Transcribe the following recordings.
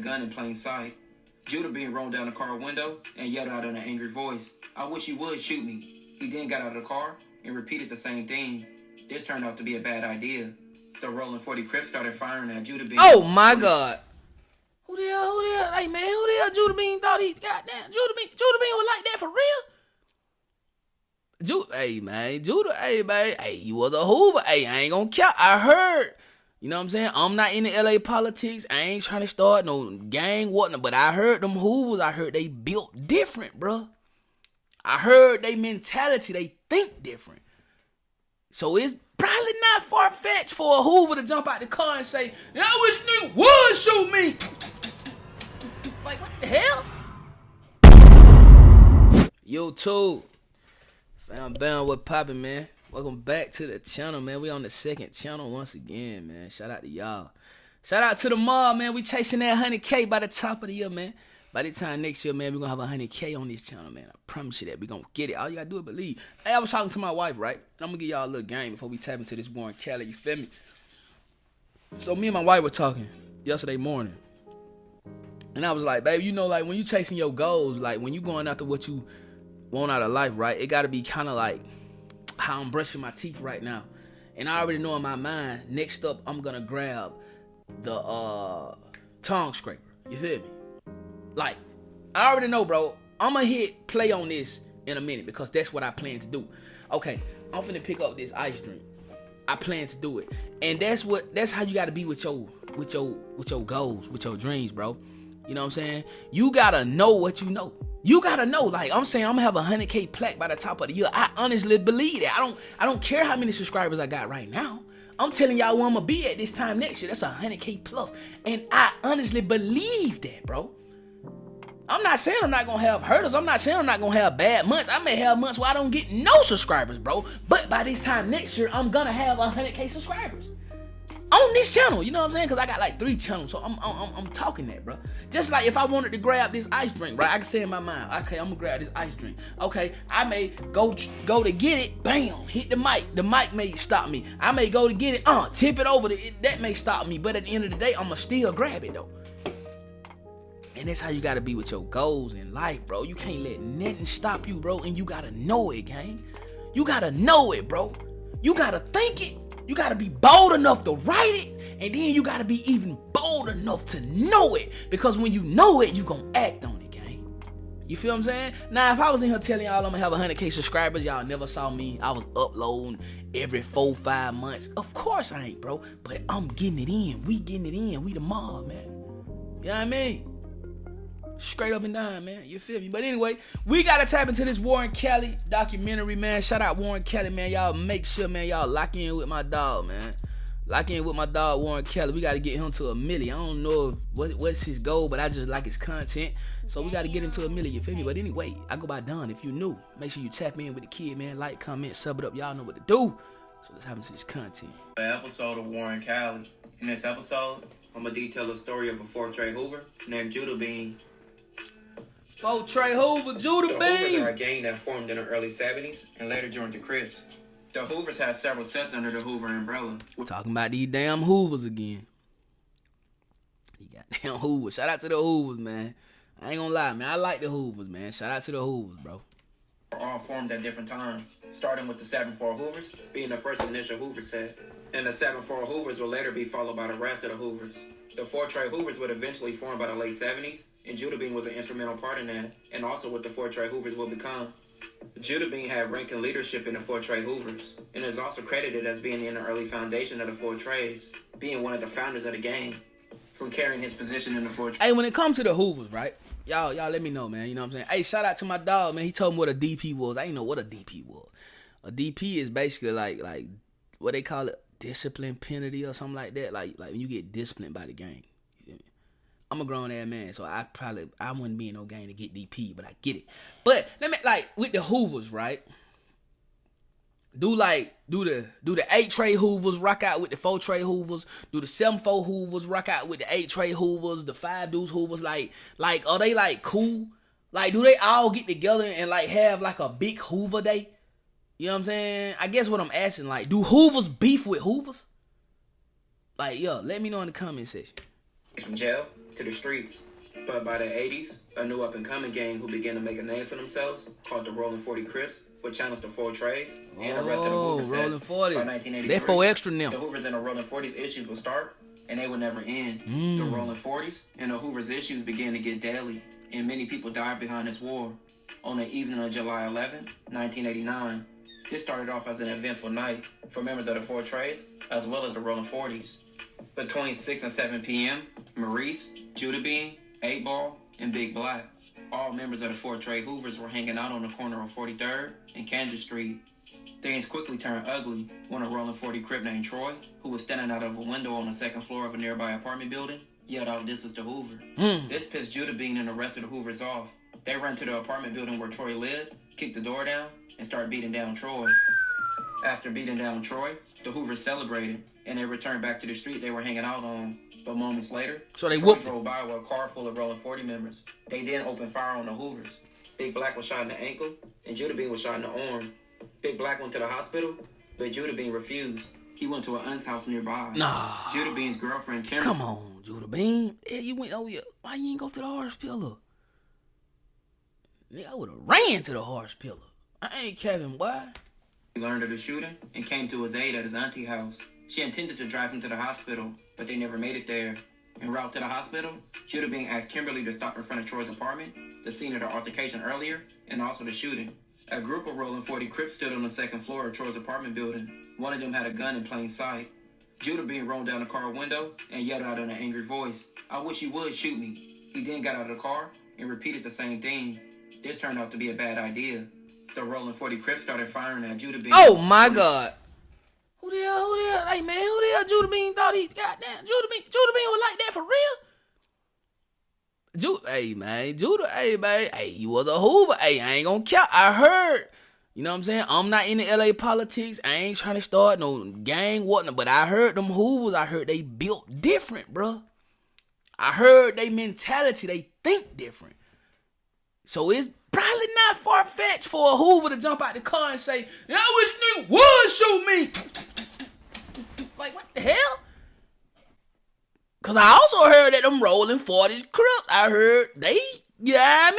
gun in plain sight. Juddabean rolled down the car window and yelled out in an angry voice, "I wish you would shoot me." He then got out of the car and repeated the same thing. This turned out to be a bad idea. The rolling 40 Crips started firing at Juddabean. Oh my God. Who the hell? Hey man, who the hell Juddabean thought he goddamn Juddabean was like that for real? Hey man, hey, he was a Hoover. Hey, I ain't gonna count. I heard. You know what I'm saying? I'm not in the LA politics. I ain't trying to start no gang, whatnot. But I heard them Hoovers. I heard they built different, bro. I heard they mentality. They think different. So it's probably not far-fetched for a Hoover to jump out the car and say, "I wish nigga would shoot me." Like, what the hell? Yo, too. Fam, bam, what poppin', man? Welcome back to the channel, man. We on the second channel once again, man. Shout out to y'all. Shout out to the mob, man. We chasing that 100K by the top of the year, man. By the time next year, man, we're going to have 100K on this channel, man. I promise you that. We're going to get it. All you got to do is believe. Hey, I was talking to my wife, right? I'm going to give y'all a little game before we tap into this boring Cali. You feel me? So me and my wife were talking yesterday morning. And I was like, baby, you know, like, when you chasing your goals, like, when you going after what you want out of life, right? It got to be kind of like how I'm brushing my teeth right now. And I already know in my mind, next up, I'm going to grab the tongue scraper. You feel me? Like, I already know, bro. I'm going to hit play on this in a minute because that's what I plan to do. Okay, I'm finna pick up this ice drink. I plan to do it. And that's how you got to be with your goals, with your dreams, bro. You know what I'm saying? You got to know what you know. You got to know. Like, I'm saying I'm going to have a 100K plaque by the top of the year. I honestly believe that. I don't care how many subscribers I got right now. I'm telling y'all where I'm going to be at this time next year. That's 100K plus. And I honestly believe that, bro. I'm not saying I'm not going to have hurdles. I'm not saying I'm not going to have bad months. I may have months where I don't get no subscribers, bro. But by this time next year, I'm going to have 100K subscribers. On this channel, you know what I'm saying? Because I got like 3 channels, so I'm talking that, bro. Just like if I wanted to grab this ice drink, right? I can say in my mind, okay, I'm going to grab this ice drink. Okay, I may go to get it, bam, hit the mic. The mic may stop me. I may go to get it, tip it over, that may stop me. But at the end of the day, I'm going to still grab it, though. And that's how you got to be with your goals in life, bro. You can't let nothing stop you, bro. And you got to know it, gang. You got to know it, bro. You got to think it. You got to be bold enough to write it. And then you got to be even bold enough to know it. Because when you know it, you going to act on it, gang. You feel what I'm saying? Now, if I was in here telling y'all I'm going to have 100K subscribers, y'all never saw me. I was uploading every 4-5 months. Of course I ain't, bro. But I'm getting it in. We getting it in. We the mob, man. You know what I mean? Straight up and down, man. You feel me? But anyway, we got to tap into this Warren Kelly documentary, man. Shout out Warren Kelly, man. Y'all make sure, man, y'all lock in with my dog, man. Lock in with my dog, Warren Kelly. We got to get him to 1 million. I don't know what's his goal, but I just like his content. So we got to get him to 1 million, you feel me? But anyway, I go by Don. If you new, make sure you tap in with the kid, man. Like, comment, sub it up. Y'all know what to do. So let's hop into this content. An episode of Warren Kelly. In this episode, I'm going to detail the story of a 4Trey Hoover named Juddabean. 4Trey Hoover, Juddabean. The Hoovers are a gang that formed in the early 70s and later joined the CRIPS. The Hoovers had several sets under the Hoover umbrella. Talking about these damn Hoovers again. You got damn Hoovers. Shout out to the Hoovers, man. I ain't gonna lie, man. I like the Hoovers, man. Shout out to the Hoovers, bro. All formed at different times, starting with the 7-4 Hoovers being the first initial Hoover set. And the 7-4 Hoovers will later be followed by the rest of the Hoovers. The 4Trey Hoovers would eventually form by the late 70s, and Juddabean was an instrumental part in that, and also what the 4Trey Hoovers will become. Juddabean had rank and leadership in the 4Trey Hoovers, and is also credited as being in the early foundation of the 4Treys, being one of the founders of the gang, from carrying his position in the 4Trey. Hey, when it comes to the Hoovers, right? Y'all let me know, man. You know what I'm saying? Hey, shout out to my dog, man. He told me what a DP was. I didn't know what a DP was. A DP is basically like what they call it, discipline penalty or something like that. Like when you get disciplined by the gang. I'm a grown ass man, so I wouldn't be in no gang to get DP, but I get it. But let me with the Hoovers, right? Do the 8-Trey Hoovers rock out with the 4-Trey Hoovers? Do the 7-4 Hoovers rock out with the 8-Trey Hoovers? The 5 Deuce Hoovers, like are they like cool? Like, do they all get together and like have like a big Hoover day? You know what I'm saying? I guess what I'm asking, like, do Hoovers beef with Hoovers? Like, yo, let me know in the comment section. From jail, to the streets. But by the 80s, a new up-and-coming gang who began to make a name for themselves, called the Rolling 40 Crips, would challenge the 4 Trays and the rest of the Hoover sets. Rolling 40. By 1983, They 4 extra now. The Hoovers and the Rolling 40s issues would start, and they would never end. The Rolling 40s and the Hoovers issues began to get deadly, and many people died behind this war. On the evening of July 11, 1989, this started off as an eventful night for members of the 4 Trays, as well as the Rolling 40s. Between 6 and 7 p.m., Maurice, Juddabean, 8 Ball, and Big Black, all members of the 4 Tray Hoovers, were hanging out on the corner of 43rd and Kansas Street. Things quickly turned ugly when a Rolling 40 Crip named Troy, who was standing out of a window on the second floor of a nearby apartment building, yelled out, "This is the Hoover." This pissed Juddabean and the rest of the Hoovers off. They ran to the apartment building where Troy lived, kicked the door down, and started beating down Troy. After beating down Troy, the Hoovers celebrated, and they returned back to the street they were hanging out on. But moments later, So they Troy whooped drove by with a car full of Rolling 40 members. They then opened fire on the Hoovers. Big Black was shot in the ankle, and Juddabean was shot in the arm. Big Black went to the hospital, but Juddabean refused. He went to an aunt's house nearby. Nah. Juddabean's girlfriend, Kimberly. Come on, Juddabean. Yeah, you went over here. Why you ain't go to the horse pillar? Nigga, I would have ran to the horse pillar. I ain't Kevin, boy. He learned of the shooting and came to his aid at his auntie's house. She intended to drive him to the hospital, but they never made it there. En route to the hospital, Juddabean asked Kimberly to stop in front of Troy's apartment, the scene of the altercation earlier, and also the shooting. A group of Rolling 40 Crips stood on the second floor of Troy's apartment building. One of them had a gun in plain sight. Juddabean rolled down the car window and yelled out in an angry voice, "I wish you would shoot me." He then got out of the car and repeated the same thing. This turned out to be a bad idea. The Rolling 40 Crips started firing at Juddabean. Oh my God. Who the hell? Hey man, who the hell Juddabean thought he goddamn Juddabean was like that for real? Hey man, hey, he was a Hoover. Hey, I ain't gonna count. I heard, you know what I'm saying? I'm not in the LA politics. I ain't trying to start no gang, whatnot, but I heard them Hoovers, I heard they built different, bro. I heard they mentality, they think different. So it's probably not far-fetched for a Hoover to jump out the car and say, "I wish nigga would shoot me." Like, what the hell? Because I also heard that them Rolling 40s Crips, I heard they, you know what I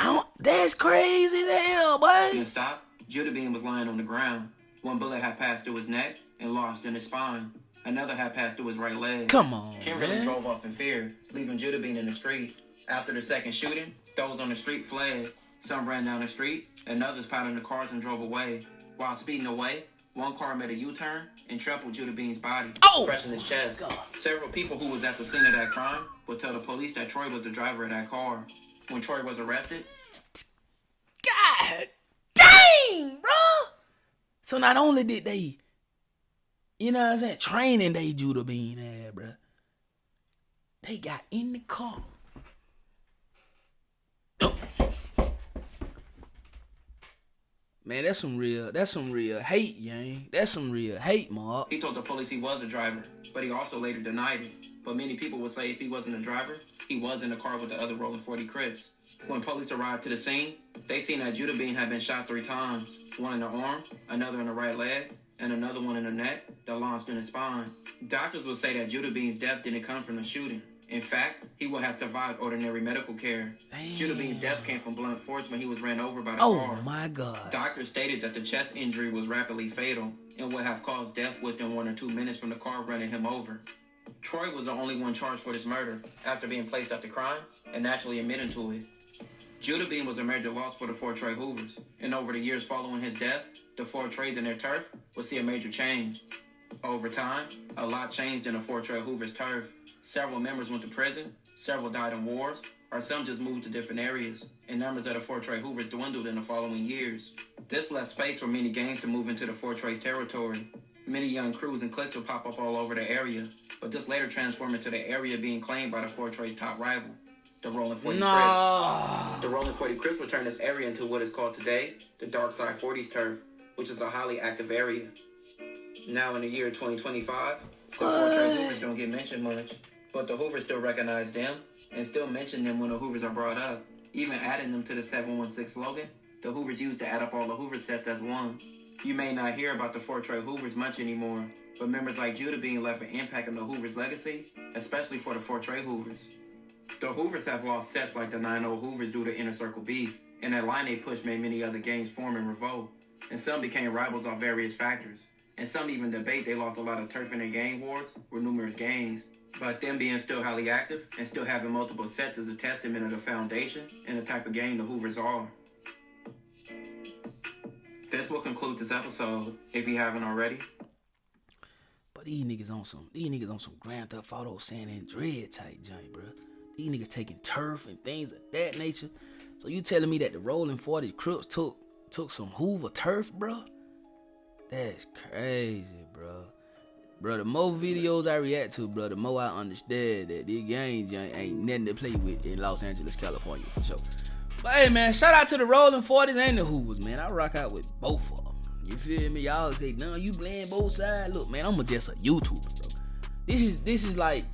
mean? That's crazy as hell, boy. Didn't stop. Juddabean was lying on the ground. One bullet had passed through his neck and lodged in his spine. Another had passed through his right leg. Come on, Kimberly man. drove off in fear, leaving Juddabean in the street. After the second shooting, those on the street fled. Some ran down the street, and others piled in the cars and drove away. While speeding away, one car made a U-turn and trampled Juddabean's body, crushing his chest. Several people who was at the scene of that crime would tell the police that Troy was the driver of that car. When Troy was arrested, God dang, bro. So not only did they, you know what I'm saying, training they Juddabean ass, bro, they got in the car. Man, that's some real hate, yang. That's some real hate, Mark. he told the police he was the driver, but he also later denied it. But many people would say if he wasn't the driver, he was in the car with the other Rolling 40 Crips. When police arrived to the scene, they seen that Juddabean had been shot 3 times. One in the arm, another in the right leg, and another one in the neck that lodged in his spine. Doctors would say that Juddabean's death didn't come from the shooting. In fact, he would have survived ordinary medical care. Juddabean's death came from blunt force when he was ran over by the car. Oh my God. Doctors stated that the chest injury was rapidly fatal and would have caused death within 1 or 2 minutes from the car running him over. Troy was the only one charged for this murder after being placed at the crime and naturally admitting to it. Juddabean was a major loss for the 4 Tray Hoovers, and over the years following his death, the 4 Trays and their turf would see a major change. Over time, a lot changed in the 4 Tray Hoovers turf. Several members went to prison, several died in wars, or some just moved to different areas, and numbers of the 4 Tray Hoovers dwindled in the following years. This left space for many gangs to move into the 4 Trays territory. Many young crews and cliques would pop up all over the area, but this later transformed into the area being claimed by the 4 Trays' top rival, the Rolling 40 Crips. The Rolling 40 Crips would turn this area into what is called today the Dark Side 40s turf, which is a highly active area. Now in the year 2025, the 4 Tray Hoovers don't get mentioned much, but the Hoovers still recognize them and still mention them when the Hoovers are brought up, even adding them to the 716 slogan the Hoovers used to add up all the Hoover sets as one. You may not hear about the four-tray Hoovers much anymore, but members like Juddabean left an impact on the Hoovers' legacy, especially for the four-tray Hoovers. The Hoovers have lost sets like the 9-0 Hoovers due to inner circle beef, and that line they pushed made many other gangs form and revolt, and some became rivals off various factors. And some even debate they lost a lot of turf in their gang wars with numerous gangs, but them being still highly active and still having multiple sets is a testament of the foundation and the type of gang the Hoovers are. This will conclude this episode, if you haven't already. But these niggas on some Grand Theft Auto San Andreas type joint, bro. These niggas taking turf and things of that nature. So you telling me that the Rolling 40 Crips took some Hoover turf, bro? That's crazy, bro. Bro, the more videos I react to, bro, the more I understand that this gang joint ain't nothing to play with in Los Angeles, California, for sure. But hey, man, shout out to the Rolling 40s and the Hoovers, man. I rock out with both of them. You feel me? Y'all say, no, you blame both sides. Look, man, I'm just a YouTuber, bro. This is like,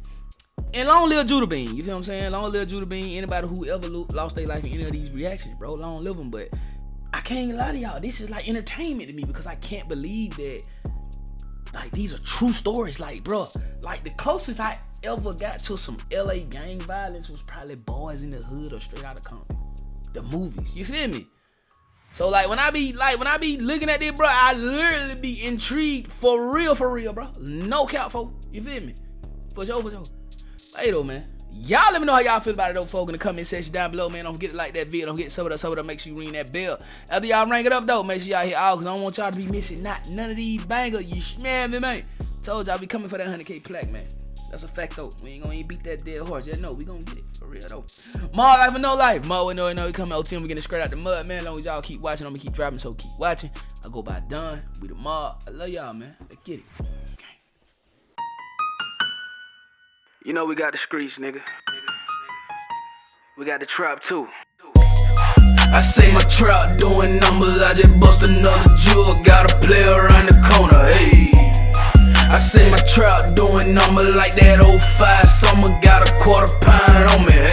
and long live Juddabean. You feel what I'm saying? Long live Juddabean. Anybody who ever lost their life in any of these reactions, bro, long live them. But I can't lie to y'all. This is like entertainment to me because I can't believe that, like, these are true stories. Like, bro, like the closest I ever got to some LA gang violence was probably Boys in the Hood or Straight Outta Compton. The movies. You feel me? So like when I be looking at this, bro, I literally be intrigued for real, bro. No cap, folks. You feel me? For sure. Hey though, man. Y'all let me know how y'all feel about it though, folk, in the comment section down below, man. Don't forget to like that video. Don't forget to sub it up. Make sure you ring that bell. After y'all ring it up though, make sure y'all hit all, cause I don't want y'all to be missing none of these bangers. You smell me, man. Told y'all be coming for that 100K plaque, man. That's a fact though. We ain't gonna even beat that dead horse. Just know we gonna get it for real though. More life or no life. More we know we coming out to him. We getting straight out the mud, man. As long as y'all keep watching, I'm gonna keep dropping. So keep watching. I go by Dunn. We the mob. I love y'all, man. Let's get it. You know we got the streets, nigga. We got the trap too. I say my trap doing numbers. I just bust another jewel. Got a player around the corner. Hey. I say my trap doing numbers like that 05 summer. Got a quarter pound on me.